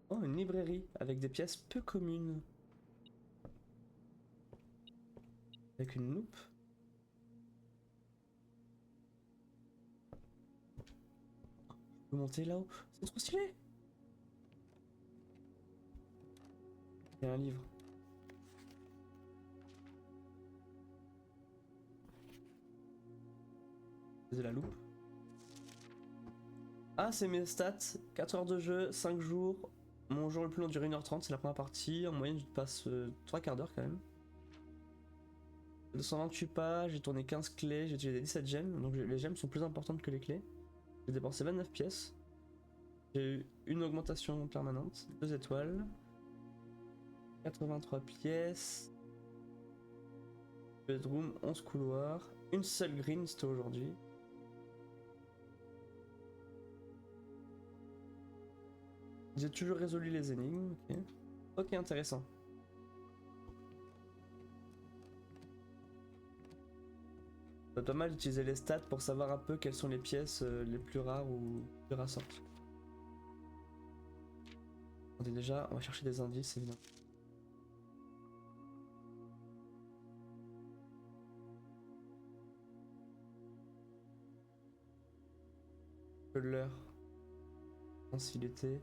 A: Oh, une librairie avec des pièces peu communes. Avec une loupe. Je peux monter là-haut. C'est trop stylé. Il y a un livre. C'est la loupe. Ah, c'est mes stats. 4 heures de jeu, 5 jours. Mon jour le plus long dure 1h30, c'est la première partie. En moyenne, je passe 3 quarts d'heure quand même. 228 pages, j'ai tourné 15 clés, j'ai utilisé 17 gemmes. Donc les gemmes sont plus importantes que les clés. J'ai dépensé 29 pièces. J'ai eu une augmentation permanente, 2 étoiles. 83 pièces. Bedroom, 11 couloirs. Une seule green, c'était aujourd'hui. J'ai toujours résolu les énigmes, ok. Ok, intéressant. C'est pas mal d'utiliser les stats pour savoir un peu quelles sont les pièces les plus rares ou plus rassorties. Attendez, déjà, on va chercher des indices, évidemment. L'heure. S'il était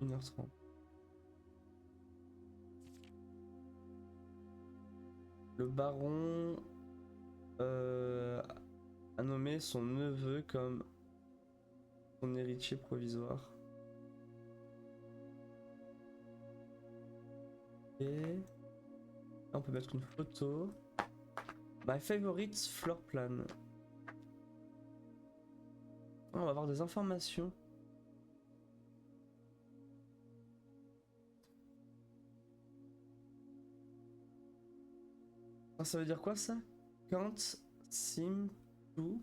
A: 1h30. Le baron a nommé son neveu comme son héritier provisoire. Et on peut mettre une photo. My favorite floor plan. On va avoir des informations. Ah, ça veut dire quoi ça? Can't seem to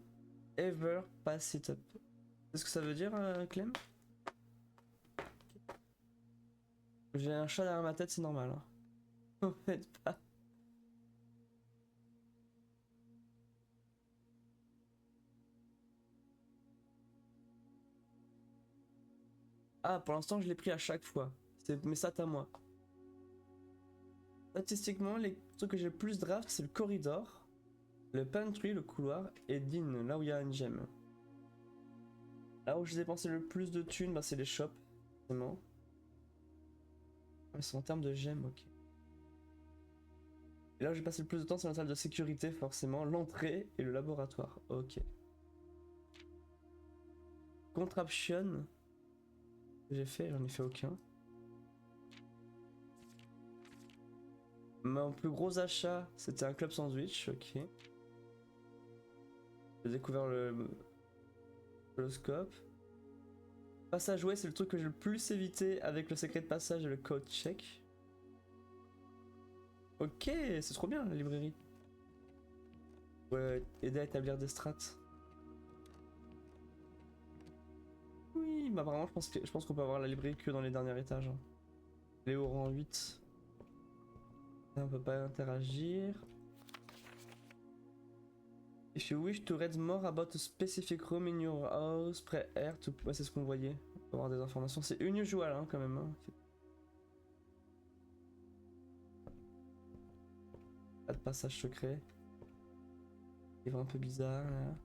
A: ever pass it up. C'est ce que ça veut dire, Clem? J'ai un chat derrière ma tête, c'est normal. Hein. En fait, pas. Ah, pour l'instant, je l'ai pris à chaque fois. Mais ça, à moi. Statistiquement, les trucs que j'ai le plus draft, c'est le corridor, le pantry, le couloir, et Dean, là où il y a une gemme. Là où j'ai dépensé le plus de thunes, bah, c'est les shops, forcément. C'est en termes de gemmes, ok. Et là où j'ai passé le plus de temps, c'est la salle de sécurité, forcément, l'entrée et le laboratoire. Ok. Contraption, j'ai fait, j'en ai fait aucun. Mon plus gros achat, c'était un club sandwich, ok. J'ai découvert le scope. Passage ouais, c'est le truc que j'ai le plus évité avec le secret de passage et le code check. Ok, c'est trop bien la librairie. Ouais, aider à établir des strats. Oui, bah apparemment je pense qu'on peut avoir la librairie que dans les derniers étages. Hein. Les au rang 8. Là, on peut pas interagir. If you wish to read more about a specific room in your house, press R to... Ouais, c'est ce qu'on voyait. On peut avoir des informations. C'est unusual hein, quand même. Hein. Pas de passage secret. Livre un peu bizarre là.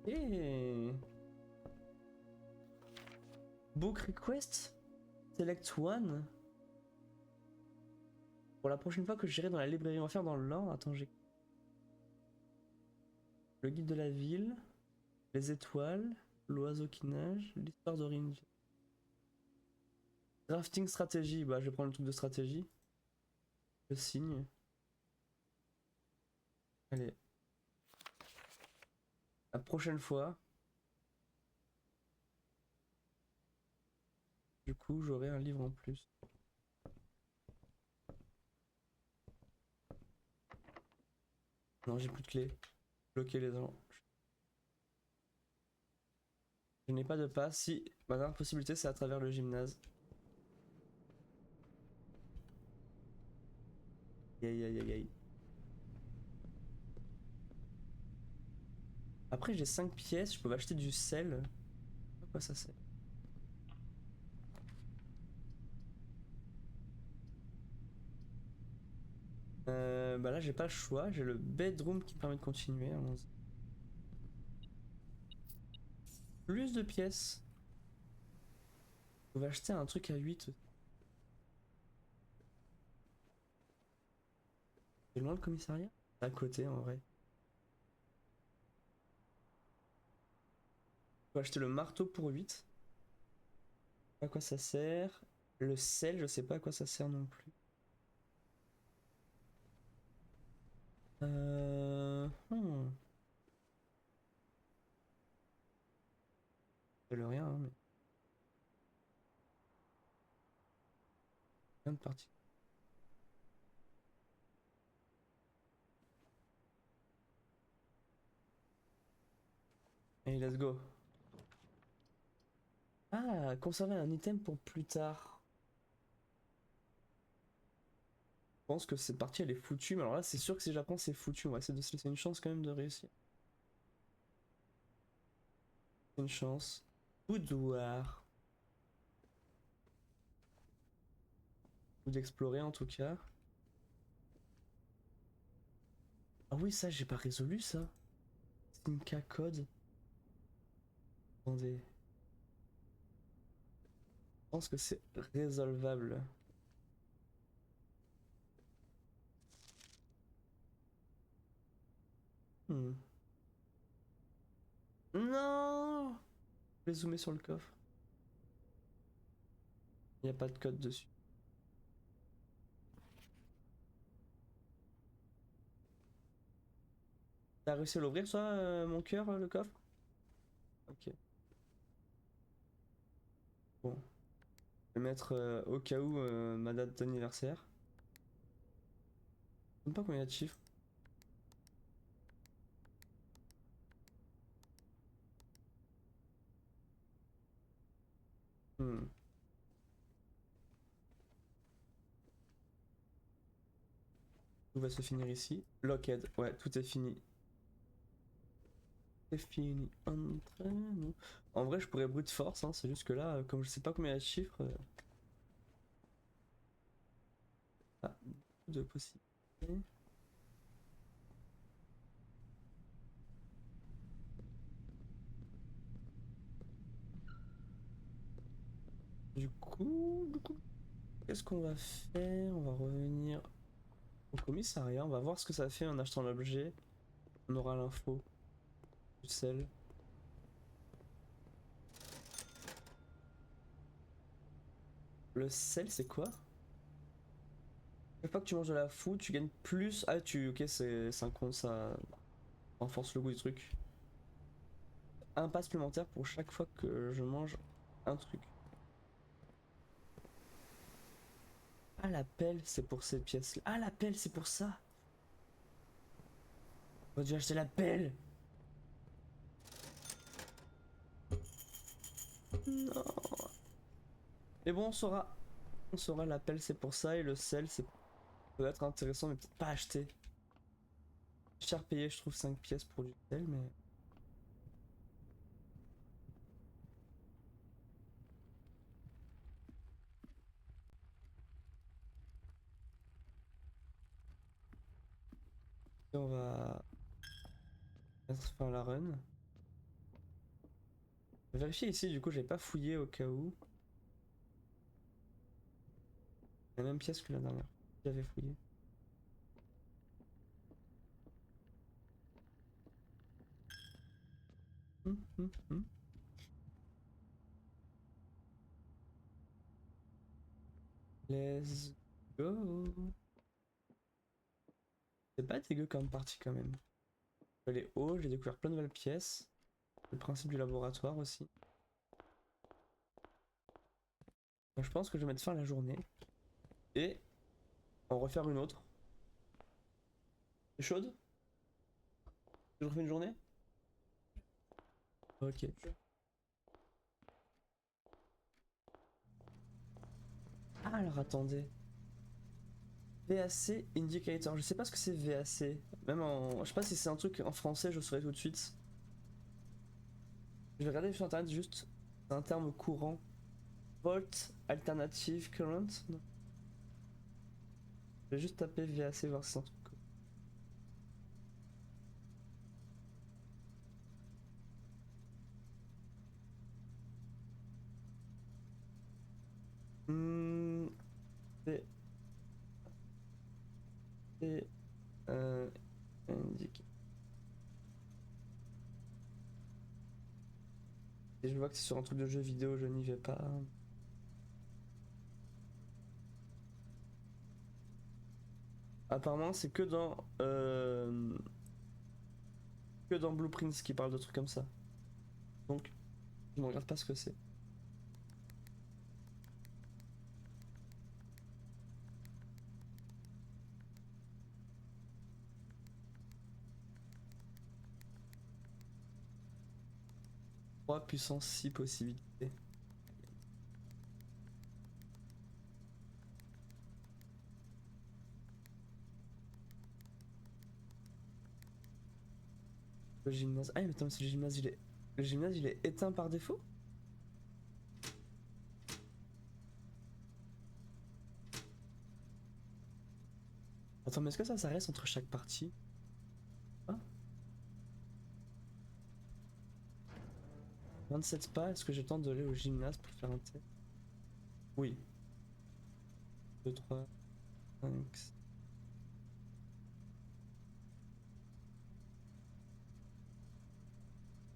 A: Et... Book request? Select one? Pour la prochaine fois que j'irai dans la librairie, on va faire dans l'ordre. Attends, j'ai... Le guide de la ville, les étoiles, l'oiseau qui nage, l'histoire d'Orange. Drafting stratégie, bah je vais prendre le truc de stratégie. Je signe. Allez. La prochaine fois. Du coup, j'aurai un livre en plus. Non, j'ai plus de clé. Bloquer les gens. Je n'ai pas de passe. Si, ma dernière possibilité, c'est à travers le gymnase. Aïe aïe aïe aïe. Après, j'ai 5 pièces. Je peux acheter du sel. À quoi ça sert? Bah là, j'ai pas le choix. J'ai le bedroom qui me permet de continuer. Allons-y. Plus de pièces. On va acheter un truc à 8. C'est loin le commissariat? À côté en vrai. On va acheter le marteau pour 8. À quoi ça sert? Le sel, je sais pas à quoi ça sert non plus. Hmm. Ça le rien, hein, mais rien de parti. Allez, let's go. Ah, conserver un item pour plus tard. Je pense que cette partie elle est foutue, mais alors là c'est sûr que si j'apprends c'est foutu. On va essayer de se laisser une chance quand même de réussir. Une chance. Boudoir. Ou d'explorer en tout cas. Ah oui, ça j'ai pas résolu ça. Simca code. Attendez. Je pense que c'est résolvable. Hmm. Non! Je vais zoomer sur le coffre. Il n'y a pas de code dessus. T'as réussi à l'ouvrir, toi, mon cœur, le coffre? Ok. Bon. Je vais mettre au cas où ma date d'anniversaire. Je sais pas combien il y a de chiffres. Hmm. Tout va se finir ici. Lockheed. Ouais, tout est fini. C'est fini entre nous. En vrai, je pourrais brute force, hein, c'est juste que là, comme je sais pas combien il y a de chiffres, ah, beaucoup de possibilités. Du coup, qu'est-ce qu'on va faire? On va revenir au commissariat, on va voir ce que ça fait en achetant l'objet. On aura l'info du sel. Le sel, c'est quoi? Chaque fois que tu manges de la food, tu gagnes plus. Ah, ok, c'est un compte, ça renforce le goût du truc. Un pas supplémentaire pour chaque fois que je mange un truc. Ah, la pelle, c'est pour ces pièces. Ah, la pelle, c'est pour ça. J'aurais dû acheter la pelle. Non. Mais bon, on saura la pelle, c'est pour ça, et le sel, c'est peut être intéressant, mais peut-être pas acheter. Cher payé, je trouve 5 pièces pour du sel, mais on va mettre fin à la run. Je vais vérifier ici, du coup, j'ai pas fouillé au cas où. La même pièce que la dernière fois. J'avais fouillé. Hum. Let's go. C'est pas dégueu comme partie quand même. Elle est haut, j'ai découvert plein de nouvelles pièces. Le principe du laboratoire aussi. Donc, je pense que je vais mettre fin à la journée. Et en refaire une autre. C'est chaude? Je refais une journée? Ok. Ah, alors attendez. VAC Indicator. Je sais pas ce que c'est VAC. Même en. Je sais pas si c'est un truc en français, je saurais tout de suite. Je vais regarder sur internet juste. C'est un terme courant. Volt Alternative Current? Non. Je vais juste taper VAC voir si c'est un truc. Hmm. C'est. C'est. Indique. Et je vois que c'est sur un truc de jeu vidéo, je n'y vais pas. Apparemment, c'est que dans Blueprints qui parle de trucs comme ça. Donc, je ne regarde pas ce que c'est. 3 puissance 6 possibilités. Le gymnase. Ah, mais attends, mais le gymnase, il est éteint par défaut? Attends, mais est-ce que ça reste entre chaque partie? Hein? 27 pas, est-ce que j'ai le temps d'aller au gymnase pour faire un test? Oui. 2, 3, 5,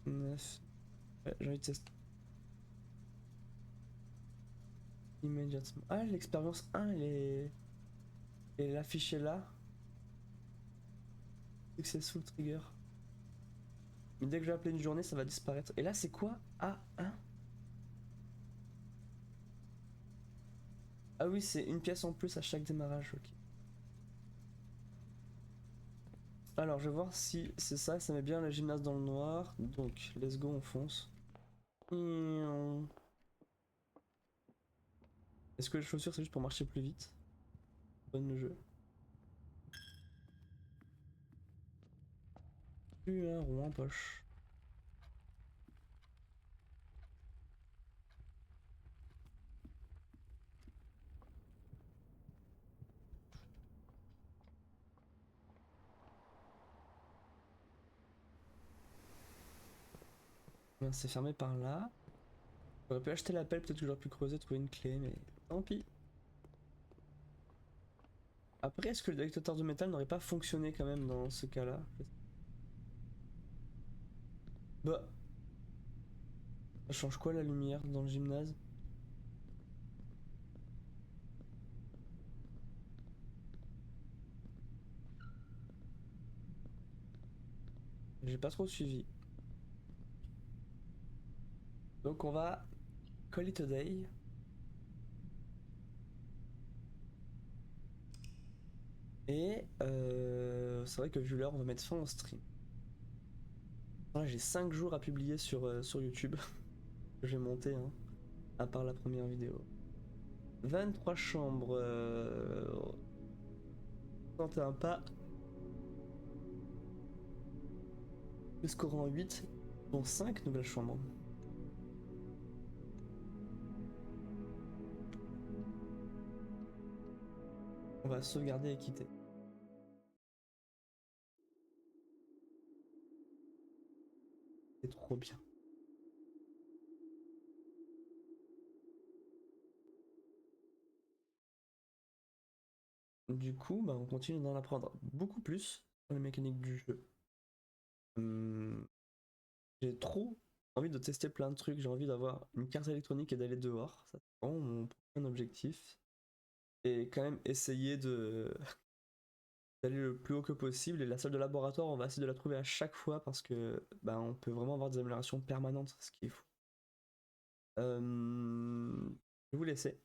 A: 9. Ouais, j'ai envie de tester. Immédiatement. Ah, l'expérience 1, elle est affichée là. Successful trigger. Mais dès que je vais appeler une journée, ça va disparaître. Et là, c'est quoi? A1? Ah oui, c'est une pièce en plus à chaque démarrage, ok. Alors, je vais voir si c'est ça, ça met bien la gymnase dans le noir. Donc, let's go, on fonce. Est-ce que les chaussures, c'est juste pour marcher plus vite? Bonne le jeu. Un rond en poche. C'est fermé par là. J'aurais pu acheter la pelle, peut-être que j'aurais pu creuser, trouver une clé, mais tant pis. Après, est-ce que le détecteur de métal n'aurait pas fonctionné quand même dans ce cas-là? Bah, ça change quoi la lumière dans le gymnase? J'ai pas trop suivi. Donc on va call it a day. Et c'est vrai que vu l'heure, on va mettre fin au stream. Là, j'ai 5 jours à publier sur YouTube. Que j'ai monté, hein, à part la première vidéo. 23 chambres. 31 pas. Le score en 8, dont 5 nouvelles chambres. On va sauvegarder et quitter. C'est trop bien. Du coup, bah, on continue d'en apprendre beaucoup plus sur les mécaniques du jeu. J'ai trop envie de tester plein de trucs. J'ai envie d'avoir une carte électronique et d'aller dehors. Ça, c'est vraiment mon prochain objectif. Et quand même essayer de d'aller le plus haut que possible. Et la salle de laboratoire, on va essayer de la trouver à chaque fois parce que bah, on peut vraiment avoir des améliorations permanentes, ce qui est fou. Je vais vous laisser.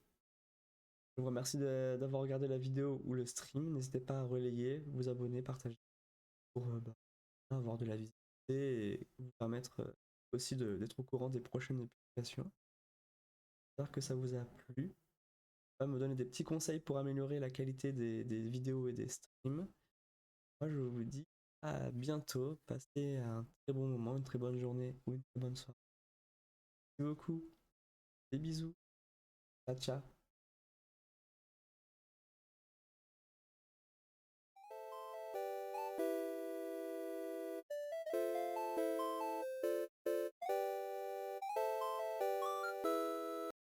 A: Je vous remercie d'avoir regardé la vidéo ou le stream. N'hésitez pas à relayer, vous abonner, partager pour bah, avoir de la visibilité et vous permettre aussi d'être au courant des prochaines publications. J'espère que ça vous a plu. Va me donner des petits conseils pour améliorer la qualité des vidéos et des streams. Moi, je vous dis à bientôt. Passez un très bon moment, une très bonne journée ou une très bonne soirée. Merci beaucoup. Des bisous. Ciao, ciao.